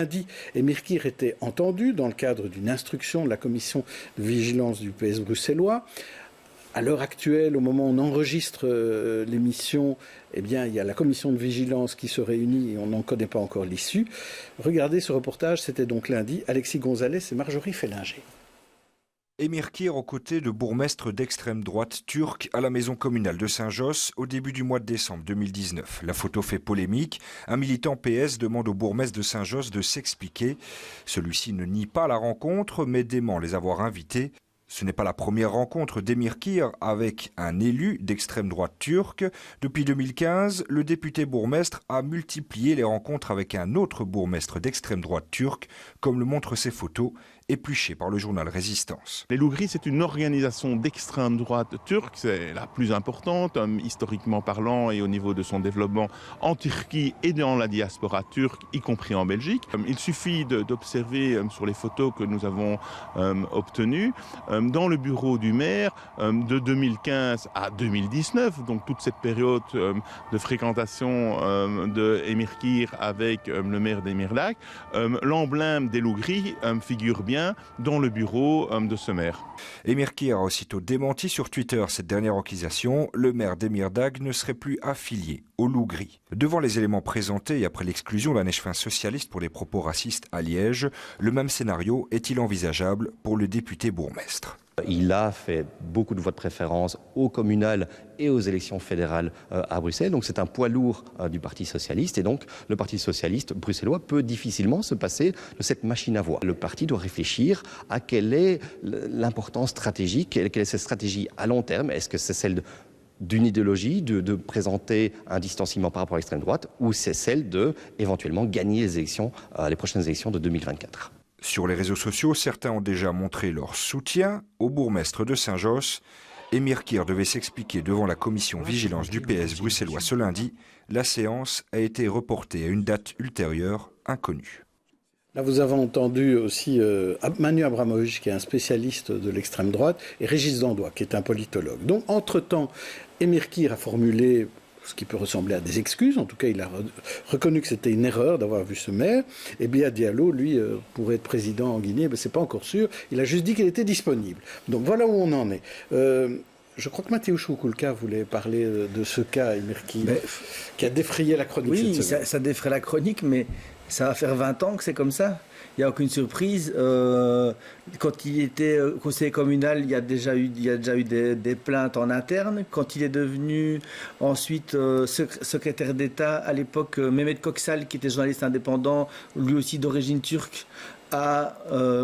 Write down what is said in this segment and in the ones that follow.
Lundi, Émir Kir était entendu dans le cadre d'une instruction de la commission de vigilance du PS bruxellois. À l'heure actuelle, au moment où on enregistre l'émission, eh bien, il y a la commission de vigilance qui se réunit et on n'en connaît pas encore l'issue. Regardez ce reportage, c'était donc lundi. Alexis Gonzalez et Marjorie Fellinger. Émir Kir aux côtés de bourgmestres d'extrême droite turcs à la maison communale de Saint-Josse au début du mois de décembre 2019. La photo fait polémique. Un militant PS demande au bourgmestre de Saint-Josse de s'expliquer. Celui-ci ne nie pas la rencontre, mais dément les avoir invités. Ce n'est pas la première rencontre d'Émir Kir avec un élu d'extrême droite turque. Depuis 2015, le député bourgmestre a multiplié les rencontres avec un autre bourgmestre d'extrême droite turque, comme le montrent ces photos, épluchées par le journal Résistance. Les Loup Gris, c'est une organisation d'extrême droite turque, c'est la plus importante, historiquement parlant et au niveau de son développement en Turquie et dans la diaspora turque, y compris en Belgique. Il suffit d'observer sur les photos que nous avons obtenues, dans le bureau du maire de 2015 à 2019, donc toute cette période de fréquentation de Émir Kir avec le maire d'Emirlac, l'emblème des Loup Gris figure bien dans le bureau de ce maire. Émir Kir a aussitôt démenti sur Twitter cette dernière accusation. Le maire d'Emirdag ne serait plus affilié au Loup Gris. Devant les éléments présentés et après l'exclusion d'un échevin socialiste pour les propos racistes à Liège, le même scénario est-il envisageable pour le député bourgmestre ? Il a fait beaucoup de voix de préférence aux communales et aux élections fédérales à Bruxelles. Donc c'est un poids lourd du Parti socialiste. Et donc le Parti socialiste bruxellois peut difficilement se passer de cette machine à voix. Le parti doit réfléchir à quelle est l'importance stratégique, quelle est cette stratégie à long terme. Est-ce que c'est celle d'une idéologie, de présenter un distanciement par rapport à l'extrême droite, ou c'est celle de éventuellement gagner les prochaines élections de 2024 ? Sur les réseaux sociaux, certains ont déjà montré leur soutien au bourgmestre de Saint-Josse. Émir Kir devait s'expliquer devant la commission vigilance du PS bruxellois ce lundi. La séance a été reportée à une date ultérieure inconnue. Là, vous avez entendu aussi Manu Abramovic, qui est un spécialiste de l'extrême droite, et Régis Dandois, qui est un politologue. Donc, entre-temps, Émir Kir a formulé ce qui peut ressembler à des excuses. En tout cas, il a reconnu que c'était une erreur d'avoir vu ce maire. Et Béat Diallo, lui, pour être président en Guinée, c'est pas encore sûr. Il a juste dit qu'il était disponible. Donc voilà où on en est. Je crois que Mateusz Kukulka voulait parler de ce cas, Émir Kir, qui a défrayé la chronique. Oui, ça défraie la chronique, mais ça va faire 20 ans que c'est comme ça. Il n'y a aucune surprise. Quand il était conseiller communal, il y a déjà eu des plaintes en interne. Quand il est devenu ensuite secrétaire d'État, à l'époque, Mehmet Koksal, qui était journaliste indépendant, lui aussi d'origine turque, a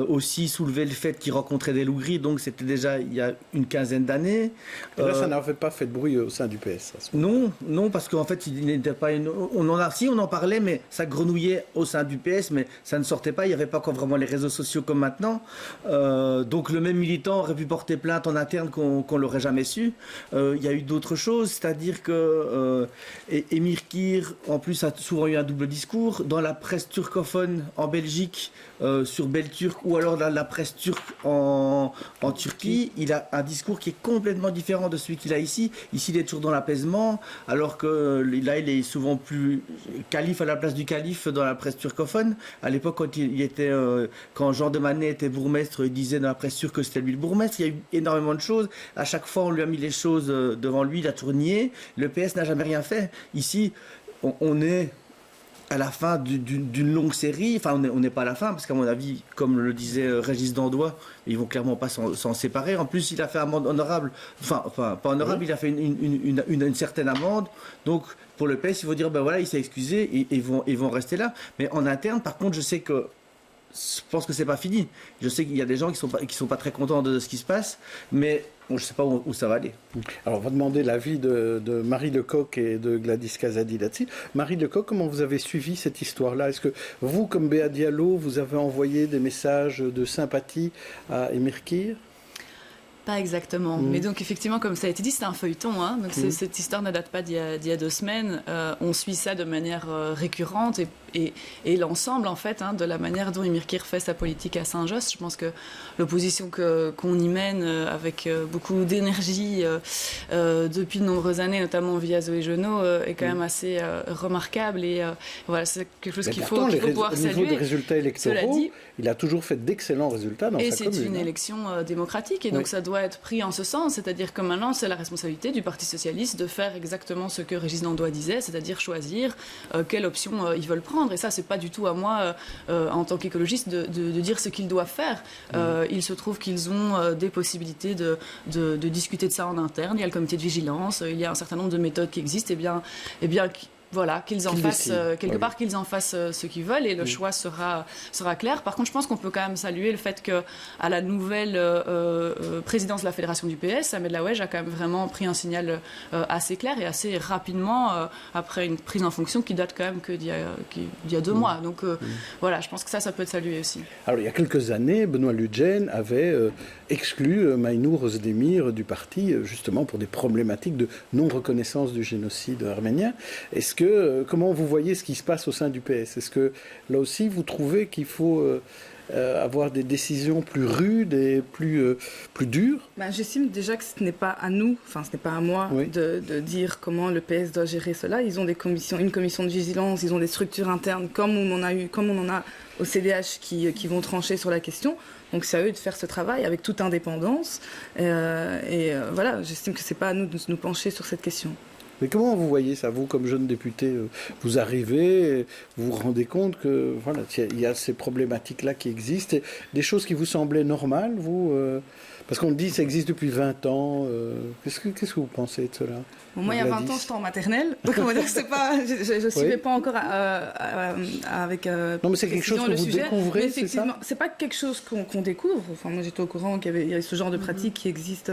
aussi soulevé le fait qu'il rencontrait des loups gris, donc c'était déjà il y a une quinzaine d'années. Et là, ça n'avait pas fait de bruit au sein du PS. Non, parce qu'en fait, il n'était pas on en parlait, mais ça grenouillait au sein du PS, mais ça ne sortait pas. Il n'y avait pas encore vraiment les réseaux sociaux comme maintenant. Donc le même militant aurait pu porter plainte en interne qu'on l'aurait jamais su. Il y a eu d'autres choses, c'est-à-dire que Émir Kir, en plus, a souvent eu un double discours dans la presse turcophone en Belgique. Sur Belturk ou alors dans la presse turque en Turquie, il a un discours qui est complètement différent de celui qu'il a ici. Ici, il est toujours dans l'apaisement, alors que là, il est souvent plus calife à la place du calife dans la presse turcophone. À l'époque, quand Jean de Manet était bourgmestre, il disait dans la presse turque que c'était lui le bourgmestre. Il y a eu énormément de choses. À chaque fois, on lui a mis les choses devant lui, il a tourné. Le PS n'a jamais rien fait. Ici, on est à la fin d'une longue série, enfin on n'est pas à la fin, parce qu'à mon avis, comme le disait Régis Dandois, ils vont clairement pas s'en séparer. En plus, il a fait une amende honorable, enfin pas honorable, il a fait une certaine amende, donc pour le PS, il faut dire, ben voilà, il s'est excusé, et ils vont rester là. Mais en interne, par contre, je pense que c'est pas fini. Je sais qu'il y a des gens qui sont pas très contents de ce qui se passe, mais je ne sais pas où ça va aller. Alors, on va demander l'avis de Marie Lecoq et de Gladys Kazadi là-dessus. Marie Lecoq, comment vous avez suivi cette histoire-là ? Est-ce que vous, comme Béat Diallo, vous avez envoyé des messages de sympathie à Émir Kir ? Pas exactement. Mais donc, effectivement, comme ça a été dit, c'est un feuilleton. Hein. Donc, cette histoire ne date pas d'il y a 2 semaines. On suit ça de manière récurrente et l'ensemble, en fait, de la manière dont Émir Kir fait sa politique à Saint-Josse. Je pense que l'opposition qu'on y mène avec beaucoup d'énergie depuis de nombreuses années, notamment via Zoé Genot, est quand même assez remarquable. Et voilà, c'est quelque chose qu'il faut pouvoir saluer. Au niveau des résultats électoraux, il a toujours fait d'excellents résultats dans sa commune. Et c'est une élection démocratique. Et donc, ça doit être pris en ce sens, c'est-à-dire que maintenant c'est la responsabilité du Parti socialiste de faire exactement ce que Régis Dandois disait, c'est-à-dire choisir quelle option ils veulent prendre. Et ça, c'est pas du tout à moi en tant qu'écologiste de dire ce qu'ils doivent faire. Il se trouve qu'ils ont des possibilités de discuter de ça en interne. Il y a le comité de vigilance, il y a un certain nombre de méthodes qui existent. Et bien voilà, qu'ils en fassent quelque part, qu'ils en fassent ce qu'ils veulent, et le choix sera clair. Par contre, je pense qu'on peut quand même saluer le fait que à la nouvelle présidence de la fédération du PS, Ahmed Laouej a quand même vraiment pris un signal assez clair et assez rapidement après une prise en fonction qui date quand même d'il y a 2 mois. Donc voilà, je pense que ça peut être salué aussi. Alors il y a quelques années, Benoît Ludgen avait exclu Maïnour Ozdemir du parti justement pour des problématiques de non-reconnaissance du génocide arménien. Comment vous voyez ce qui se passe au sein du PS? Est-ce que là aussi vous trouvez qu'il faut avoir des décisions plus rudes et plus dures? J'estime déjà que ce n'est pas à nous, ce n'est pas à moi de dire comment le PS doit gérer cela. Ils ont une commission de vigilance, ils ont des structures internes comme on en a au CDH qui vont trancher sur la question. Donc c'est à eux de faire ce travail avec toute indépendance. Voilà, j'estime que ce n'est pas à nous de nous pencher sur cette question. Mais comment vous voyez ça, vous, comme jeune député, vous arrivez, vous vous rendez compte que voilà, il y a ces problématiques-là qui existent, des choses qui vous semblaient normales, vous parce qu'on dit que ça existe depuis 20 ans. Qu'est-ce que vous pensez de cela? Moi, il y a 20 ans, j'étais en maternelle. Donc, on va dire que c'est pas, je ne suivais pas encore avec. Non, mais c'est quelque chose que vous découvrez, c'est ça? C'est pas quelque chose qu'on découvre. Enfin, moi, j'étais au courant qu'il y avait ce genre de pratique qui existe.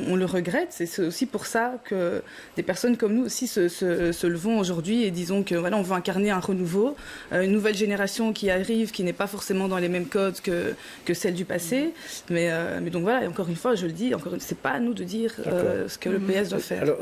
On le regrette. C'est aussi pour ça que des personnes comme nous aussi se levons aujourd'hui et disons que voilà, on veut incarner un renouveau, une nouvelle génération qui arrive, qui n'est pas forcément dans les mêmes codes que celle du passé. Mais donc voilà, et encore une fois, je le dis, c'est pas à nous de dire ce que le PS doit faire. Alors,